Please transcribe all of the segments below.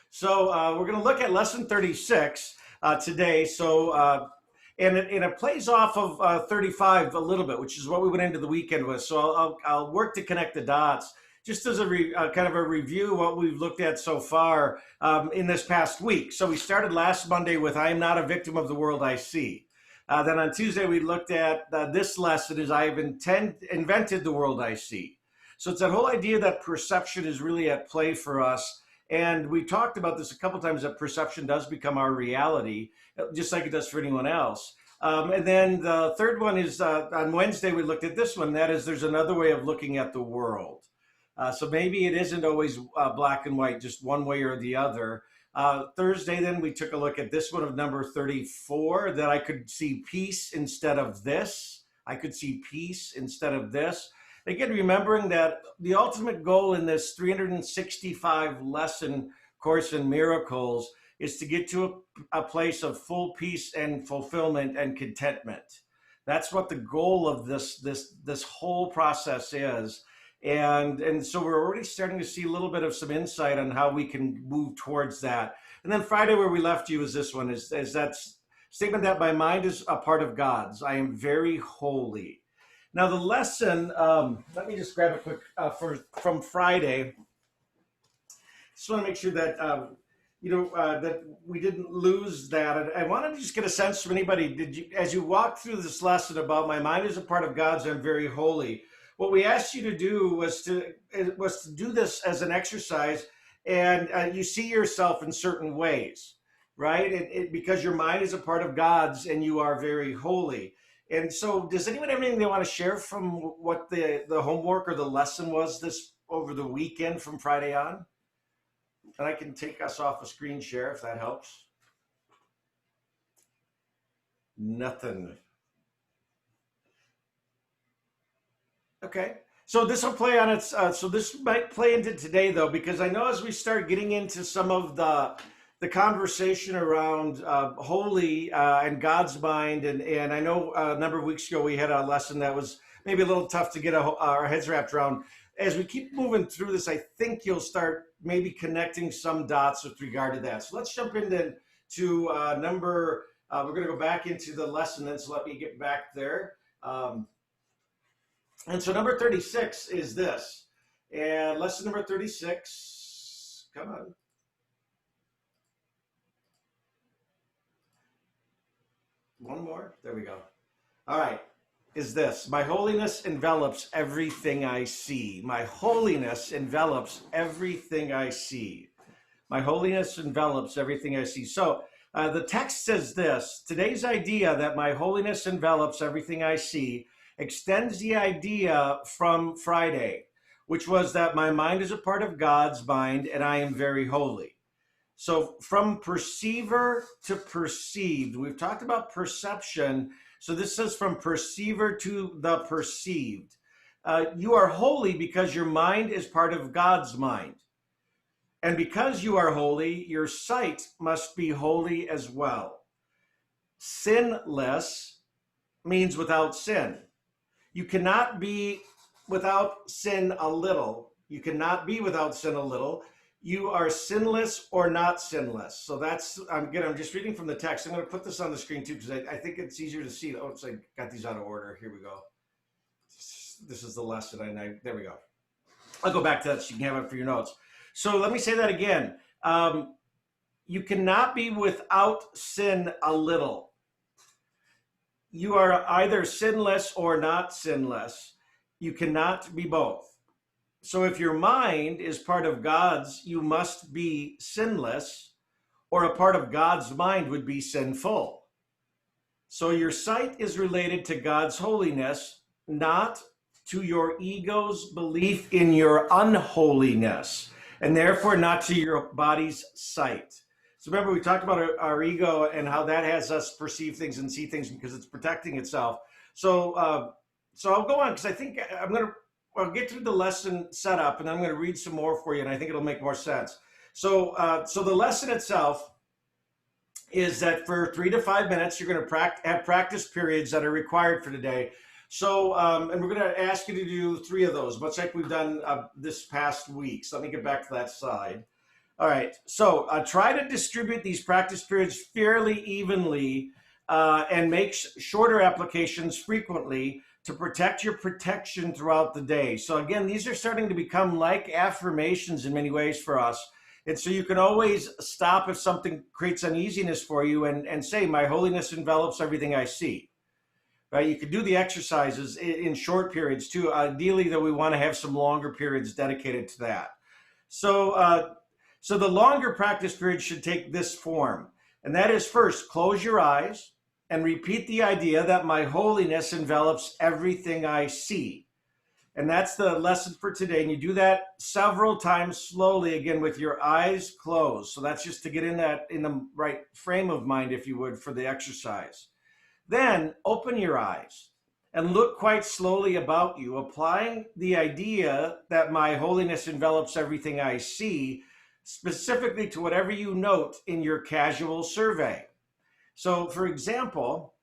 So we're going to look at lesson 36 today. And it plays off of 35 a little bit, which is what we went into the weekend with. So I'll work to connect the dots just as a kind of a review of what we've looked at so far in this past week. So we started last Monday with I am not a victim of the world I see. Then on Tuesday, we looked at this lesson is I've invented the world I see. So it's that whole idea that perception is really at play for us. And we talked about this a couple times, that perception does become our reality, just like it does for anyone else. And then the third one is on Wednesday, we looked at this one. That is, there's another way of looking at the world. So maybe it isn't always black and white, just one way or the other. Thursday, then we took a look at this one of number 34, that I could see peace instead of this. I could see peace instead of this. Again, remembering that the ultimate goal in this 365 lesson course in miracles is to get to a place of full peace and fulfillment and contentment. That's what the goal of this whole process is. And so we're already starting to see a little bit of some insight on how we can move towards that. And then Friday, where we left you, is this one, is that statement that my mind is a part of God's. I am very holy. Now the lesson, let me just grab it quick from Friday. Just want to make sure that, that we didn't lose that. I wanted to just get a sense from anybody, as you walk through this lesson about my mind is a part of God's, I'm very holy. What we asked you to do was to do this as an exercise, and you see yourself in certain ways, right? Because your mind is a part of God's and you are very holy. And so does anyone have anything they want to share from what the homework or the lesson was this over the weekend from Friday on? And I can take us off a screen share if that helps. Nothing. Okay. So this will play on its, so this might play into today though, because I know as we start getting into some of the conversation around holy and God's mind, and I know a number of weeks ago we had a lesson that was maybe a little tough to get our heads wrapped around. As we keep moving through this, I think you'll start maybe connecting some dots with regard to that. So let's jump into we're going to go back into the lesson then, so let me get back there. And so number 36 is this, and lesson number 36, come on. One more, there we go. All right, is this, my holiness envelops everything I see. My holiness envelops everything I see. My holiness envelops everything I see. So the text says this, today's idea that my holiness envelops everything I see extends the idea from Friday, which was that my mind is a part of God's mind and I am very holy. So from perceiver to perceived, we've talked about perception. So this says from perceiver to the perceived. You are holy because your mind is part of God's mind. And because you are holy, your sight must be holy as well. Sinless means without sin. You cannot be without sin a little. You cannot be without sin a little. You are sinless or not sinless. So that's, I'm just reading from the text. I'm going to put this on the screen too, because I think it's easier to see. Oh, it's like, got these out of order. Here we go. This is the lesson. There we go. I'll go back to that so you can have it for your notes. So let me say that again. You cannot be without sin a little. You are either sinless or not sinless. You cannot be both. So if your mind is part of God's, you must be sinless, or a part of God's mind would be sinful. So your sight is related to God's holiness, not to your ego's belief in your unholiness, and therefore not to your body's sight. So remember, we talked about our ego and how that has us perceive things and see things because it's protecting itself. So I'll go on because I think I'll get through the lesson setup and I'm going to read some more for you, and I think it'll make more sense. So the lesson itself is that for 3 to 5 minutes, you're going to have practice periods that are required for today. So, and we're going to ask you to do 3 of those, much like we've done this past week. So let me get back to that slide. All right. So try to distribute these practice periods fairly evenly and make shorter applications frequently to protect your protection throughout the day. So again, these are starting to become like affirmations in many ways for us. And so you can always stop if something creates uneasiness for you and say, my holiness envelops everything I see. Right? You can do the exercises in short periods too. Ideally, though, we want to have some longer periods dedicated to that. So, so the longer practice period should take this form. And that is, first, close your eyes and repeat the idea that my holiness envelops everything I see. And that's the lesson for today. And you do that several times slowly, again, with your eyes closed. So that's just to get in the right frame of mind, if you would, for the exercise. Then open your eyes and look quite slowly about you, applying the idea that my holiness envelops everything I see, specifically to whatever you note in your casual survey. So, for example,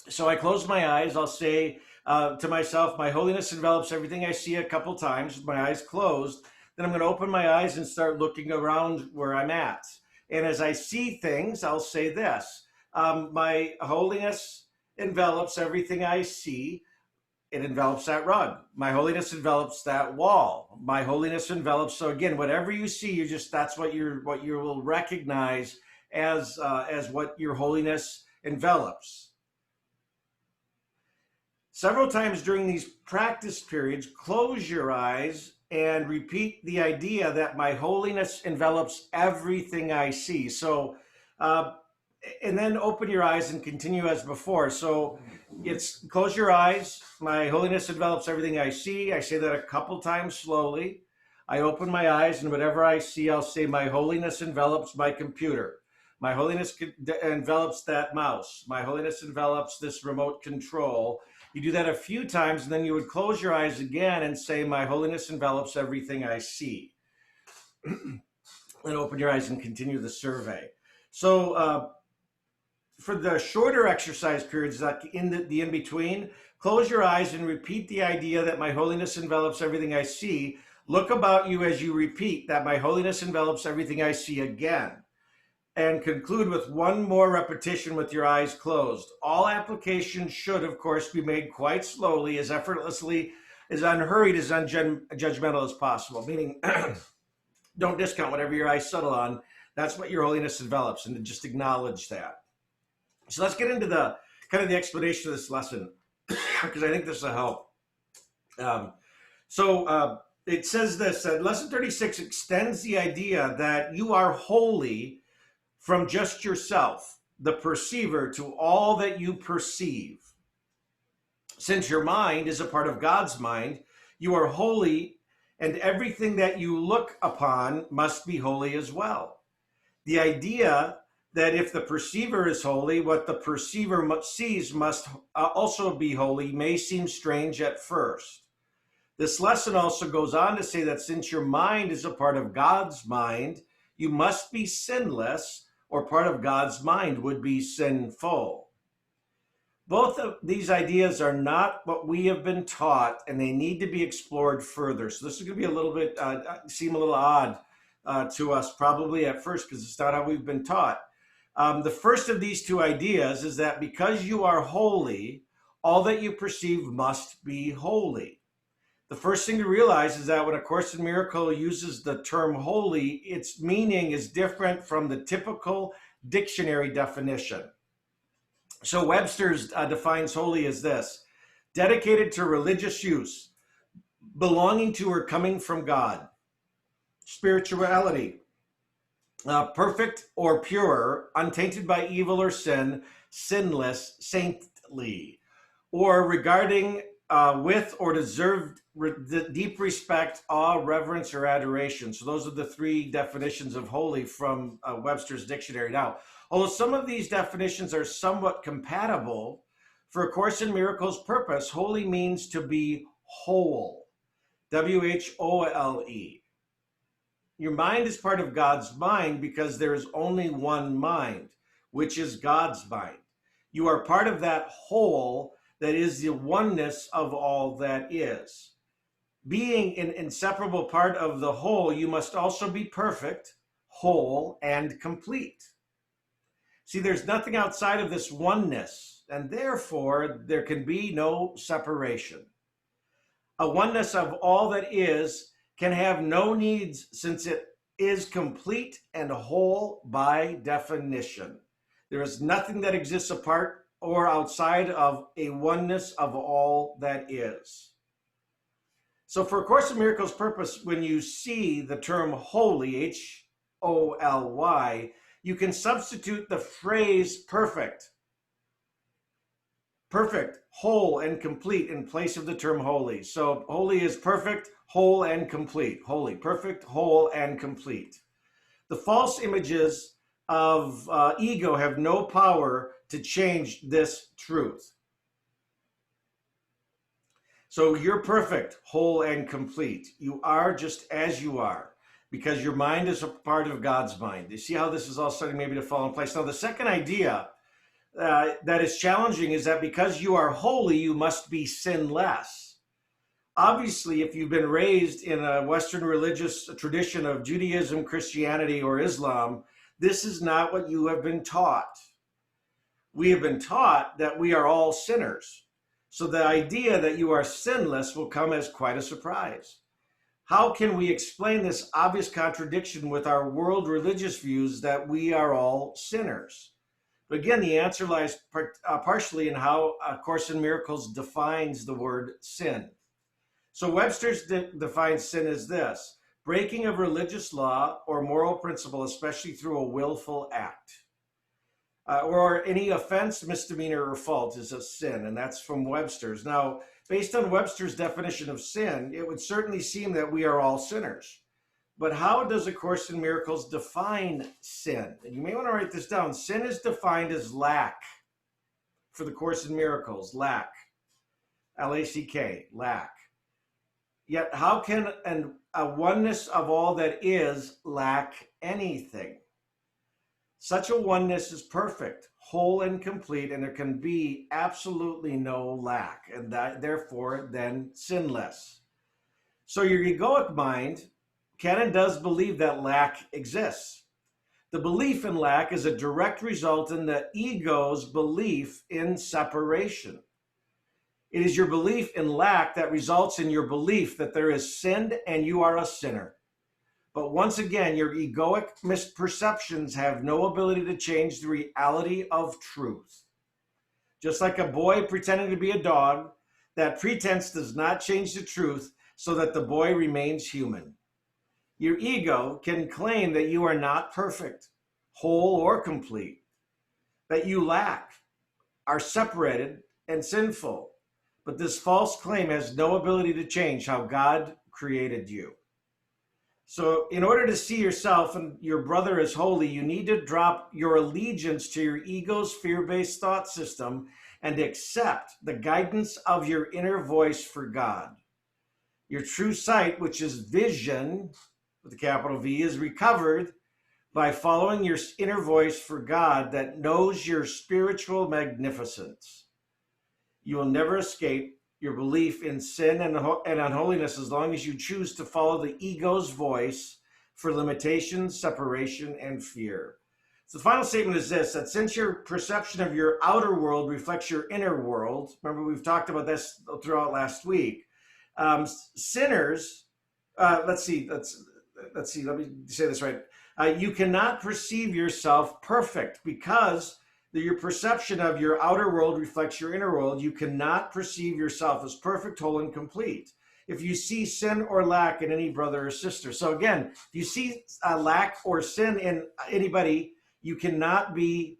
so I close my eyes, I'll say to myself, my holiness envelops everything I see a couple times with my eyes closed. Then I'm going to open my eyes and start looking around where I'm at. And as I see things, I'll say this. My holiness envelops everything I see. It envelops that rug. My holiness envelops that wall. My holiness envelops. So again, whatever you see, that's what you will recognize as what your holiness envelops. Several times during these practice periods, close your eyes and repeat the idea that my holiness envelops everything I see. So and then open your eyes and continue as before. So it's close your eyes. My holiness envelops everything I see. I say that a couple times slowly. I open my eyes, and whatever I see, I'll say, my holiness envelops my computer. My holiness envelops that mouse. My holiness envelops this remote control. You do that a few times, and then you would close your eyes again and say, my holiness envelops everything I see. Then open your eyes and continue the survey. So, for the shorter exercise periods, like in the in-between, close your eyes and repeat the idea that my holiness envelops everything I see. Look about you as you repeat that my holiness envelops everything I see again. And conclude with one more repetition with your eyes closed. All applications should, of course, be made quite slowly, as effortlessly, as unhurried, as unjudgmental as possible, meaning don't discount whatever your eyes settle on. That's what your holiness envelops, and to just acknowledge that. So let's get into the kind of the explanation of this lesson, because I think this will help. It says this, lesson 36 extends the idea that you are holy from just yourself, the perceiver, to all that you perceive. Since your mind is a part of God's mind, you are holy, and everything that you look upon must be holy as well. The idea that if the perceiver is holy, what the perceiver sees must also be holy may seem strange at first. This lesson also goes on to say that since your mind is a part of God's mind, you must be sinless, or part of God's mind would be sinful. Both of these ideas are not what we have been taught, and they need to be explored further. So this is going to be a little bit, seem a little odd to us probably at first, because it's not how we've been taught. The first of these two ideas is that because you are holy, all that you perceive must be holy. The first thing to realize is that when A Course in Miracles uses the term holy, its meaning is different from the typical dictionary definition. So Webster's defines holy as this: dedicated to religious use, belonging to or coming from God, spirituality, perfect or pure, untainted by evil or sin, sinless, saintly, or regarding with or deserved deep respect, awe, reverence, or adoration. So those are the three definitions of holy from Webster's dictionary. Now, although some of these definitions are somewhat compatible, for A Course in Miracles' purpose, holy means to be whole, W-H-O-L-E. Your mind is part of God's mind because there is only one mind, which is God's mind. You are part of that whole that is the oneness of all that is. Being an inseparable part of the whole, you must also be perfect, whole, and complete. See, there's nothing outside of this oneness, and therefore there can be no separation. A oneness of all that is can have no needs since it is complete and whole by definition. There is nothing that exists apart or outside of a oneness of all that is. So for A Course in Miracles purpose, when you see the term holy, H-O-L-Y, you can substitute the phrase perfect, whole, and complete in place of the term holy. So holy is perfect, whole, and complete. Holy, perfect, whole, and complete. The false images of ego have no power to change this truth. So you're perfect, whole, and complete. You are just as you are, because your mind is a part of God's mind. You see how this is all starting maybe to fall in place. Now, the second idea that is challenging is that because you are holy, you must be sinless. Obviously, if you've been raised in a Western religious tradition of Judaism, Christianity, or Islam, this is not what you have been taught. We have been taught that we are all sinners. So the idea that you are sinless will come as quite a surprise. How can we explain this obvious contradiction with our world religious views that we are all sinners? But again, the answer lies partially in how A Course in Miracles defines the word sin. So Webster's defines sin as this: breaking of religious law or moral principle, especially through a willful act. Or any offense, misdemeanor, or fault is a sin, and that's from Webster's. Now, based on Webster's definition of sin, it would certainly seem that we are all sinners. But how does A Course in Miracles define sin? And you may want to write this down. Sin is defined as lack for the Course in Miracles. Lack. L-A-C-K. Lack. Yet how can a oneness of all that is lack anything? Such a oneness is perfect, whole, and complete, and there can be absolutely no lack, and that, therefore, then sinless. So your egoic mind can and does believe that lack exists. The belief in lack is a direct result in the ego's belief in separation. It is your belief in lack that results in your belief that there is sin and you are a sinner. But once again, your egoic misperceptions have no ability to change the reality of truth. Just like a boy pretending to be a dog, that pretense does not change the truth so that the boy remains human. Your ego can claim that you are not perfect, whole, or complete, that you lack, are separated, and sinful. But this false claim has no ability to change how God created you. So in order to see yourself and your brother as holy, you need to drop your allegiance to your ego's fear-based thought system and accept the guidance of your inner voice for God. Your true sight, which is vision, with a capital V, is recovered by following your inner voice for God that knows your spiritual magnificence. You will never escape your belief in sin and unholiness as long as you choose to follow the ego's voice for limitations, separation, and fear. So the final statement is this: that since your perception of your outer world reflects your inner world, remember we've talked about this throughout last week, sinners, let me say this right. You cannot perceive yourself perfect because your perception of your outer world reflects your inner world. You cannot perceive yourself as perfect, whole, and complete if you see sin or lack in any brother or sister. So again, if you see lack or sin in anybody, you cannot be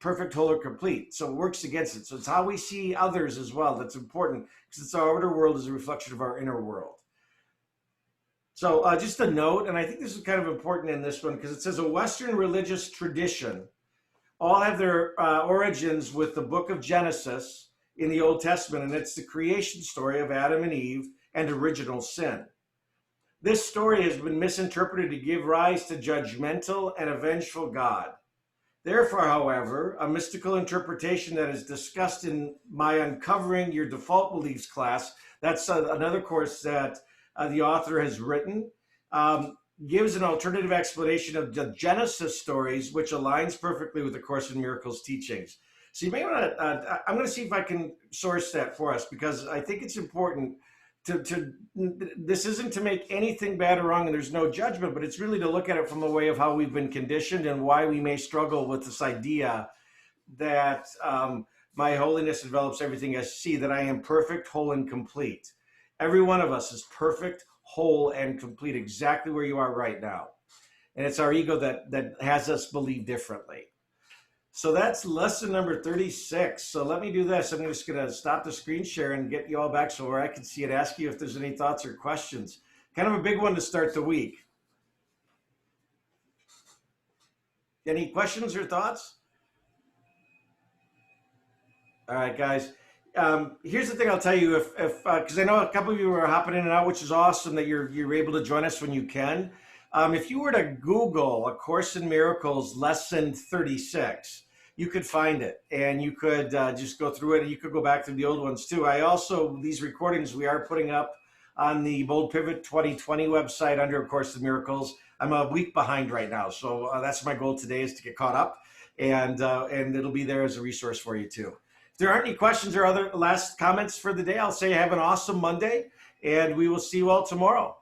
perfect, whole, or complete. So it works against it. So it's how we see others as well that's important, because our outer world is a reflection of our inner world. So just a note, and I think this is kind of important in this one, because it says a Western religious tradition all have their origins with the book of Genesis in the Old Testament, and it's the creation story of Adam and Eve and original sin. This story has been misinterpreted to give rise to judgmental and a vengeful God. Therefore, however, a mystical interpretation that is discussed in my Uncovering Your Default Beliefs class, that's another course that the author has written. gives an alternative explanation of the Genesis stories, which aligns perfectly with the Course in Miracles teachings. So you may want to, I'm going to see if I can source that for us, because I think it's important to, this isn't to make anything bad or wrong, and there's no judgment, but it's really to look at it from a way of how we've been conditioned and why we may struggle with this idea that my holiness envelops everything I see, that I am perfect, whole, and complete. Every one of us is perfect, whole, and complete, exactly where you are right now. And it's our ego that has us believe differently. So that's lesson number 36. So let me do this. I'm just going to stop the screen share and get you all back so where I can see it, ask you if there's any thoughts or questions. Kind of a big one to start the week. Any questions or thoughts? All right, guys. Here's the thing I'll tell you, if because I know a couple of you are hopping in and out, which is awesome that you're able to join us when you can. If you were to Google A Course in Miracles lesson 36, you could find it, and you could just go through it, and you could go back to the old ones too. I also, these recordings we are putting up on the Bold Pivot 2020 website under A Course in Miracles. I'm a week behind right now, so that's my goal today, is to get caught up, and it'll be there as a resource for you too. If there aren't any questions or other last comments for the day, I'll say have an awesome Monday, and we will see you all tomorrow.